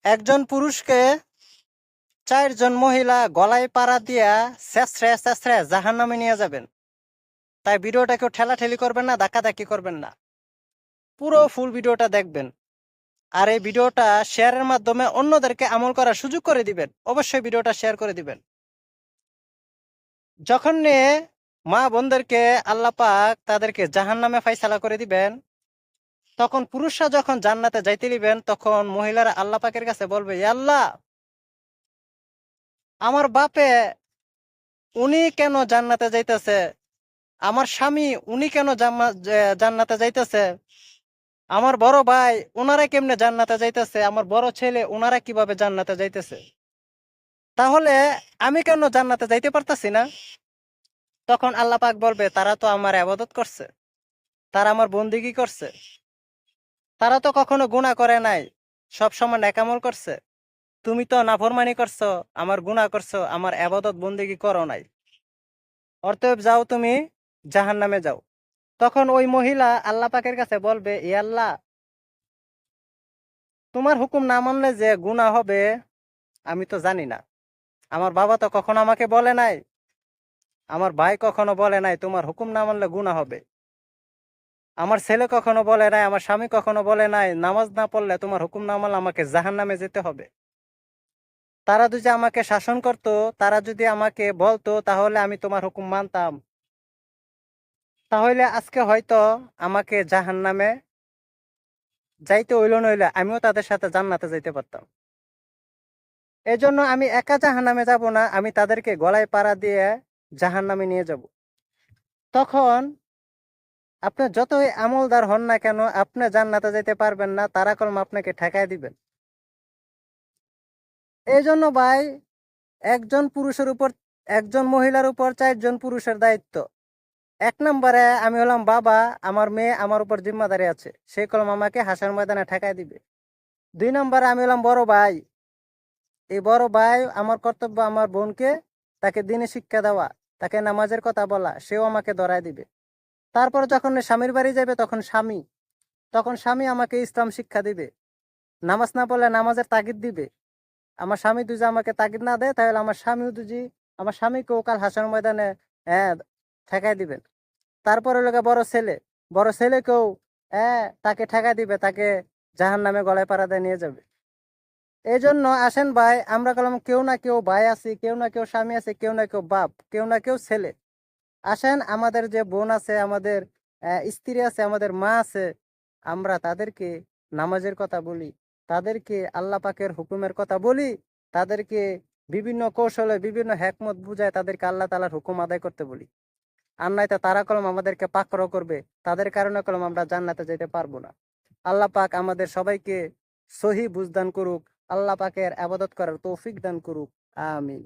একজন পুরুষকে 4 জন মহিলা গলায় পাড়া দিয়া ছেঁচড়ে ছেঁচড়ে জাহান্নামে নিয়ে যাবেন। তাই ভিডিওটা কেউ ঠেলাঠেলি করবেন না, ধাক্কাধাক্কি করবেন না, পুরো ফুল ভিডিওটা দেখবেন। আর এই ভিডিওটা শেয়ারের মাধ্যমে অন্যদেরকে আমল করার সুযোগ করে দিবেন। অবশ্যই ভিডিওটা শেয়ার করে দিবেন। যখন নিয়ে মা বোনদেরকে আল্লাহ পাক তাদেরকে জাহান্নামে ফাইসালা করে দিবেন, তখন পুরুষরা যখন জান্নাতে যাইতে দিবেন, তখন মহিলারা আল্লাহ পাকের কাছে বলবে, ইয়া আল্লাহ, আমার বাপে উনি কেন জান্নাতে যাইতেছে, আমার স্বামী উনি কেন জান্নাতে যাইতেছে, আমার বড় ভাই ওনারা কেমনে জান্নাতে যাইতেছে, আমার বড় ছেলে ওনারা কিভাবে জান্নাতে যাইতেছে, তাহলে আমি কেন জান্নাতে যাইতে পারতাছি না? তখন আল্লাহ পাক বলবে, তারা তো আমার ইবাদত করছে, তারা আমার বন্দিগি করছে, তারা তো কখনো গুনাহ করে নাই, সব সময় নেক আমল করছে। তুমি তো নাফরমানি করছো, আমার গুনাহ করছো, আমার ইবাদত বন্দিগি করো নাই। অতএব যাও, তুমি জাহান্নামে যাও। তখন ওই মহিলা আল্লাহ পাকের কাছে বলবে, ই আল্লাহ, তোমার হুকুম না মানলে যে গুনাহ হবে আমি তো জানি না। আমার বাবা তো কখনো আমাকে বলে নাই, আমার ভাই কখনো বলে নাই তোমার হুকুম না মানলে গুনাহ হবে। আমার ছেলে কখনো বলে নাই, আমার স্বামী কখনো বলে নাই নামাজ না পড়লে তোমার হুকুম না মানলে আমাকে জাহান্নামে যেতে হবে। তারা যদি আমাকে শাসন করতো, তারা যদি আমাকে বলতো, তাহলে আমি তোমার হুকুম মানতাম। তাহলে আজকে হয়তো আমাকে জাহান্নামে যাইতে হইল, নইলে আমিও তাদের সাথে জান্নাতে যাইতে পারতাম। এই জন্য আমি একা জাহান্নামে যাব না, আমি তাদেরকে গলায় পাড়া দিয়ে জাহান্নামে নিয়ে যাব। তখন আপনি যতই আমলদার হন না কেন, আপনি জান্নাতে যেতে পারবেন না, তারা কলম আপনাকে ঠেকায় দিবেন। এই জন্য ভাই, একজন পুরুষের উপর, একজন মহিলার উপর 4 জন পুরুষের দায়িত্ব। 1 নম্বরে আমি হলাম বাবা, আমার মেয়ে আমার উপর জিম্মাদারি আছে, সে কলম আমাকে হাসার ময়দানে ঠেকায় দিবে। 2 নম্বরে আমি হলাম বড় ভাই, এই বড় ভাই আমার কর্তব্য আমার বোনকে, তাকে দিনে শিক্ষা দেওয়া, তাকে নামাজের কথা বলা, সেও আমাকে ধরায় দিবে। তারপর যখন স্বামীর বাড়ি যাবে, তখন স্বামী আমাকে ইসলাম শিক্ষা দিবে, নামাজ না পড়লে নামাজের তাগিদ দিবে। আমার স্বামী যদি আমাকে তাগিদ না দেয়, তাহলে আমার স্বামীকেও কাল হাসর ময়দানে হ্যাঁ ঠেকাই দিবেন। তারপরে লোকে বড় ছেলেকেও তাকে ঠেকাই দিবে, তাকে জাহান্নামে গলায় পাড়া দিয়ে নিয়ে যাবে। এই জন্য আসেন ভাই, আমরা কলম কেউ না কেউ ভাই আছি, কেউ না কেউ স্বামী আছে, কেউ না কেউ বাপ, কেউ না কেউ ছেলে। আসেন, আমাদের যে বোন আছে, আমাদের স্ত্রী আছে, আমাদের মা আছে, আমরা তাদেরকে নামাজের কথা বলি, তাদেরকে আল্লাহ পাকের হুকুমের কথা বলি, তাদেরকে বিভিন্ন কৌশলে বিভিন্ন হ্যাকমত বুঝায় তাদেরকে আল্লাহ তাআলার হুকুম আদায় করতে বলি। আর নয়তো তারা কলম আমাদেরকে পাকড়াও করবে, তাদের কারণে কলম আমরা জান্নাতে যেতে পারবো না। আল্লাহ পাক আমাদের সবাইকে সহি বুঝদান করুক, আল্লাহ পাকের ইবাদত করার তৌফিক দান করুক। আমিন।